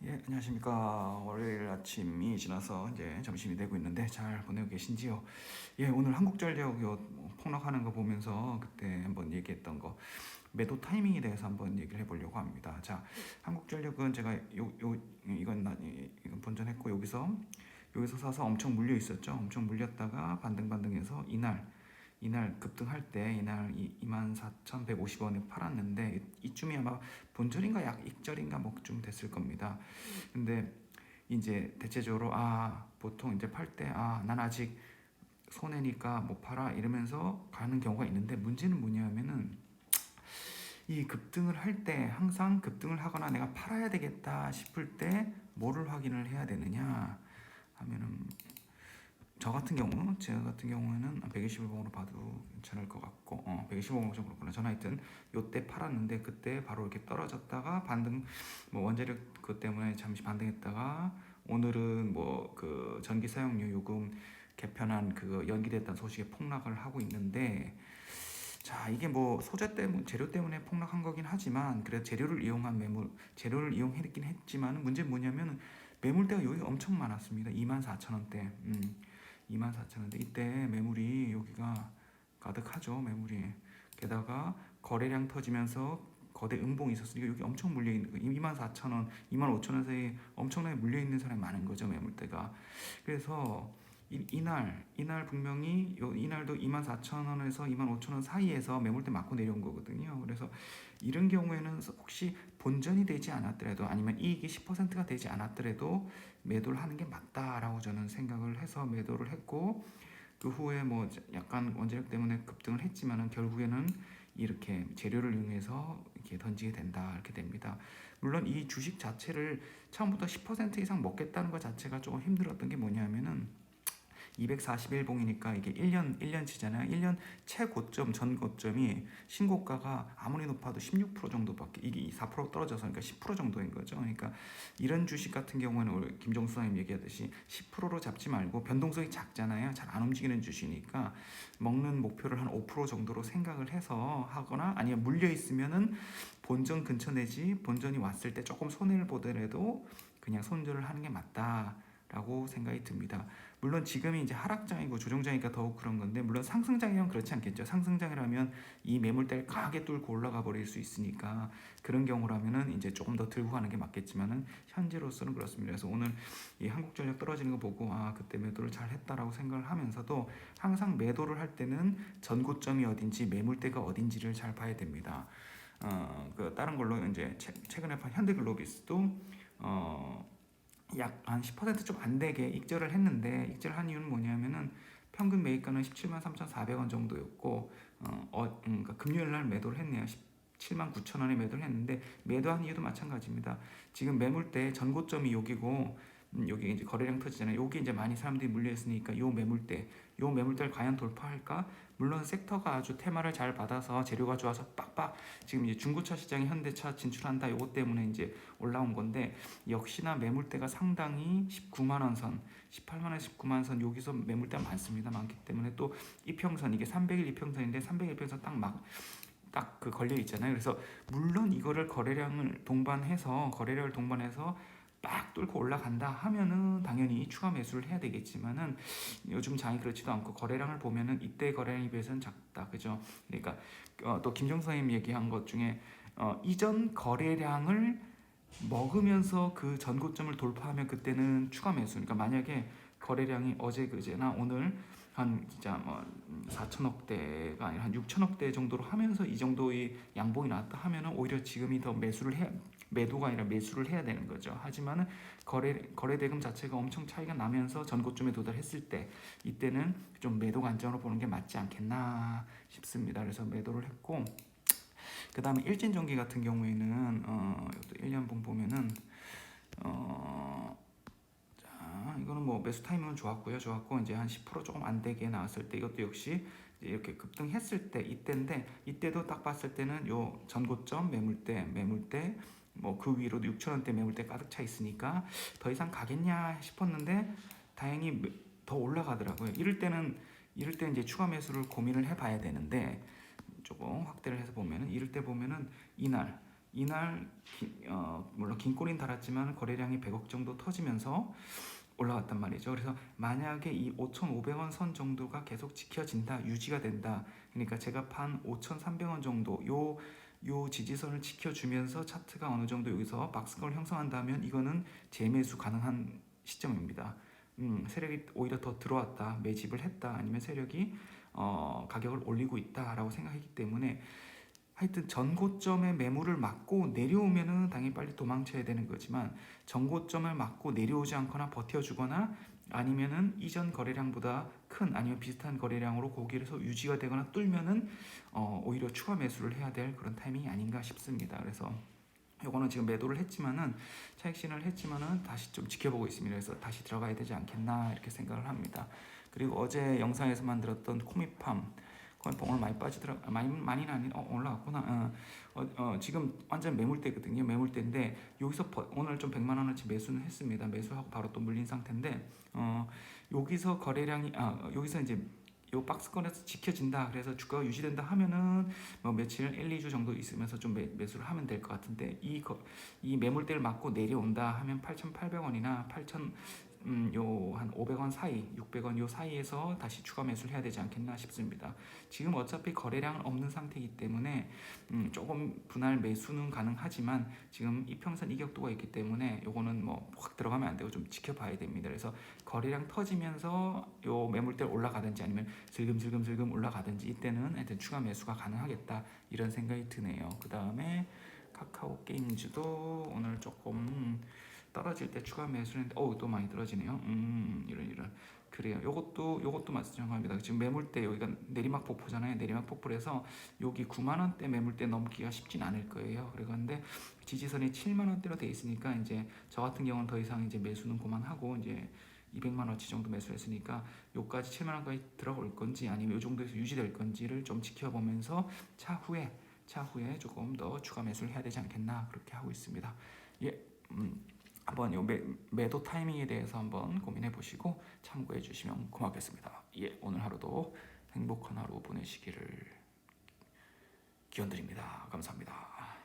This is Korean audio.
예, 안녕하십니까. 월요일 아침이 지나서 이제 점심이 되고 있는데 잘 보내고 계신지요? 예, 오늘 한국전력 폭락하는 거 보면서 그때 한번 얘기했던 거 매도 타이밍에 대해서 한번 얘기를 해보려고 합니다. 자, 한국전력은 제가 이건 본전했고 여기서 사서 엄청 물려 있었죠. 엄청 물렸다가 반등해서 이날 급등할 때 이날 24,150원에 팔았는데 이쯤이 아마 본전인가 약 익절인가 뭐 좀 됐을 겁니다. 근데 이제 대체적으로 보통 이제 팔 때 난 아직 손해니까 못 팔아 이러면서 가는 경우가 있는데 문제는 뭐냐면은 이 급등을 할 때 항상 급등을 하거나 내가 팔아야 되겠다 싶을 때 뭐를 확인을 해야 되느냐 하면은 제가 같은 경우에는 125봉으로 봐도 괜찮을 것 같고 125봉 좀 그렇구나. 저는 하여튼 요때 팔았는데 그때 바로 이렇게 떨어졌다가 반등, 뭐 원자력 그 때문에 잠시 반등했다가 오늘은 뭐 그 전기 사용료 요금 개편한 그 연기됐다는 소식에 폭락을 하고 있는데, 자, 이게 뭐 소재 때문에 재료 때문에 폭락한 거긴 하지만 그래도 재료를 이용했긴 했지만 문제는 뭐냐면 매물대가 여기 엄청 많았습니다. 24,000원대. 24,000원대. 이때 매물이 여기가 가득하죠. 매물이. 게다가 거래량 터지면서 거대 음봉이 있었으니까 여기 엄청 물려있는 거. 24,000원, 25,000원 사이에 엄청나게 물려있는 사람이 많은 거죠. 매물대가. 그래서 이날 분명히 이날도 24,000원에서 25,000원 사이에서 매물대 맞고 내려온 거거든요. 그래서 이런 경우에는 혹시 본전이 되지 않았더라도 아니면 이익이 10%가 되지 않았더라도 매도를 하는 게 맞다라고 저는 생각을 해서 매도를 했고, 그 후에 뭐 약간 원자력 때문에 급등을 했지만은 결국에는 이렇게 재료를 이용해서 이렇게 던지게 된다, 이렇게 됩니다. 물론 이 주식 자체를 처음부터 10% 이상 먹겠다는 것 자체가 조금 힘들었던 게 뭐냐면은 241봉이니까 이게 1년치잖아요. 1년 최고점, 전고점이 신고가가 아무리 높아도 16% 정도밖에, 이게 4% 떨어져서 그러니까 10% 정도인 거죠. 그러니까 이런 주식 같은 경우에는 우리 김종수 선생님 얘기하듯이 10%로 잡지 말고, 변동성이 작잖아요. 잘 안 움직이는 주식이니까 먹는 목표를 한 5% 정도로 생각을 해서 하거나, 아니면 물려 있으면은 본전 근처 내지 본전이 왔을 때 조금 손해를 보더라도 그냥 손절을 하는 게 맞다라고 생각이 듭니다. 물론 지금이 이제 하락장이고 조정장이니까 더욱 그런 건데, 물론 상승장이라면 그렇지 않겠죠. 상승장이라면 이 매물대를 강하게 뚫고 올라가 버릴 수 있으니까 그런 경우라면은 이제 조금 더 들고 가는 게 맞겠지만은 현재로서는 그렇습니다. 그래서 오늘 이 한국전력 떨어지는 거 보고 그때 매도를 잘 했다라고 생각을 하면서도, 항상 매도를 할 때는 전고점이 어딘지 매물대가 어딘지를 잘 봐야 됩니다. 그 다른 걸로 이제 최근에 현대글로비스도 약 한 10%좀 안 되게 익절을 했는데, 익절한 이유는 뭐냐면은 평균 매입가는 17만 3,400원 정도였고, 그러니까 금요일 날 매도를 했네요. 17만 9천 원에 매도를 했는데, 매도한 이유도 마찬가지입니다. 지금 매물대 전고점이 여기고, 여기 이제 거래량 터지잖아요. 여기 이제 많이 사람들이 물려 있으니까 요 매물대를 과연 돌파할까? 물론 섹터가 아주 테마를 잘 받아서 재료가 좋아서 빡빡 지금 이제 중고차 시장에 현대차 진출한다, 요것 때문에 이제 올라온 건데, 역시나 매물대가 상당히 19만 원 선, 18만 원, 19만 선, 여기서 매물대가 많습니다. 많기 때문에 또 이평선, 이게 300일 이평선인데 300일 이평선 딱 그 걸려 있잖아요. 그래서 물론 이거를 거래량을 동반해서 빡 뚫고 올라간다 하면은 당연히 추가 매수를 해야 되겠지만은, 요즘 장이 그렇지도 않고 거래량을 보면은 이때 거래량에 비해서는 작다, 그죠? 그러니까 또 김정 선생님 얘기한 것 중에 이전 거래량을 먹으면서 그 전고점을 돌파하면 그때는 추가 매수. 그러니까 만약에 거래량이 어제 그제나 오늘 한 진짜 뭐 4천억대가 아니라 한 6천억대 정도로 하면서 이 정도의 양봉이 나왔다 하면은 오히려 지금이 더 매도가 아니라 매수를 해야 되는 거죠. 하지만은 거래 대금 자체가 엄청 차이가 나면서 전고점에 도달했을 때, 이때는 좀 매도 관점으로 보는 게 맞지 않겠나 싶습니다. 그래서 매도를 했고, 그 다음에 일진전기 같은 경우에는 이것도 1년봉 보면은 이거는 뭐 매수 타이밍은 좋았고 이제 한 10% 조금 안 되게 나왔을 때, 이것도 역시 이렇게 급등했을 때 이때인데, 이때도 딱 봤을 때는 요 전고점 매물대 뭐 그 위로도 6천원대 매물대 가득 차 있으니까 더 이상 가겠냐 싶었는데 다행히 더 올라가더라고요. 이럴 때 이제 추가 매수를 고민을 해봐야 되는데, 조금 확대를 해서 보면은 이럴 때 보면은 이날 물론 긴 꼬리는 달았지만 거래량이 100억 정도 터지면서 올라왔단 말이죠. 그래서 만약에 이 5,500원 선 정도가 계속 지켜진다, 유지가 된다. 그러니까 제가 판 5,300원 정도 요 지지선을 지켜주면서 차트가 어느 정도 여기서 박스권을 형성한다면 이거는 재매수 가능한 시점입니다. 세력이 오히려 더 들어왔다, 매집을 했다, 아니면 세력이 가격을 올리고 있다라고 생각했기 때문에 하여튼 전고점의 매물을 막고 내려오면은 당연히 빨리 도망쳐야 되는 거지만 전고점을 막고 내려오지 않거나 버텨주거나 아니면은 이전 거래량보다 큰 아니면 비슷한 거래량으로 고기에서 유지가 되거나 뚫면은 오히려 추가 매수를 해야 될 그런 타이밍이 아닌가 싶습니다. 그래서 요거는 지금 매도를 했지만은 차익 실현을 했지만은 다시 좀 지켜보고 있습니다. 그래서 다시 들어가야 되지 않겠나 이렇게 생각을 합니다. 그리고 어제 영상에서 만들었던 코미팜 오늘 많이 빠지더라. 많이는 아닌 올라왔구나. 지금 완전 매물대거든요. 매물대인데 여기서 오늘 좀 100만 원어치 매수는 했습니다. 매수하고 바로 또 물린 상태인데 여기서 거래량이 여기서 이제 요 박스권에서 지켜진다. 그래서 주가가 유지된다 하면은 뭐 며칠 1, 2주 정도 있으면서 좀 매수를 하면 될 것 같은데 이 매물대를 맞고 내려온다 하면 8,800원이나 8,000 요 한 500원 사이, 600원 요 사이에서 다시 추가 매수를 해야 되지 않겠나 싶습니다. 지금 어차피 거래량은 없는 상태이기 때문에 조금 분할 매수는 가능하지만 지금 이평선 이격도가 있기 때문에 요거는 뭐 확 들어가면 안 되고 좀 지켜봐야 됩니다. 그래서 거래량 터지면서 요 매물대 올라가든지 아니면 슬금슬금 올라가든지 이때는 하여튼 추가 매수가 가능하겠다 이런 생각이 드네요. 그 다음에 카카오 게임즈도 오늘 조금 떨어질 때 추가 매수했는데 또 많이 떨어지네요. 이런 그래요. 요것도 마찬가지입니다. 지금 매물대 여기가 내리막 폭포잖아요. 내리막 폭포에서 여기 9만 원대 매물대 넘기가 쉽진 않을 거예요. 그런데 지지선이 7만 원대로 돼 있으니까 이제 저 같은 경우는 더 이상 이제 매수는 그만하고 이제 200만 원치 정도 매수했으니까 요까지 7만 원까지 들어올 건지 아니면 요 정도에서 유지될 건지를 좀 지켜보면서 차후에 조금 더 추가 매수를 해야 되지 않겠나 그렇게 하고 있습니다. 예. 한번 요 매도 타이밍에 대해서 한번 고민해 보시고 참고해 주시면 고맙겠습니다. 예, 오늘 하루도 행복한 하루 보내시기를 기원드립니다. 감사합니다.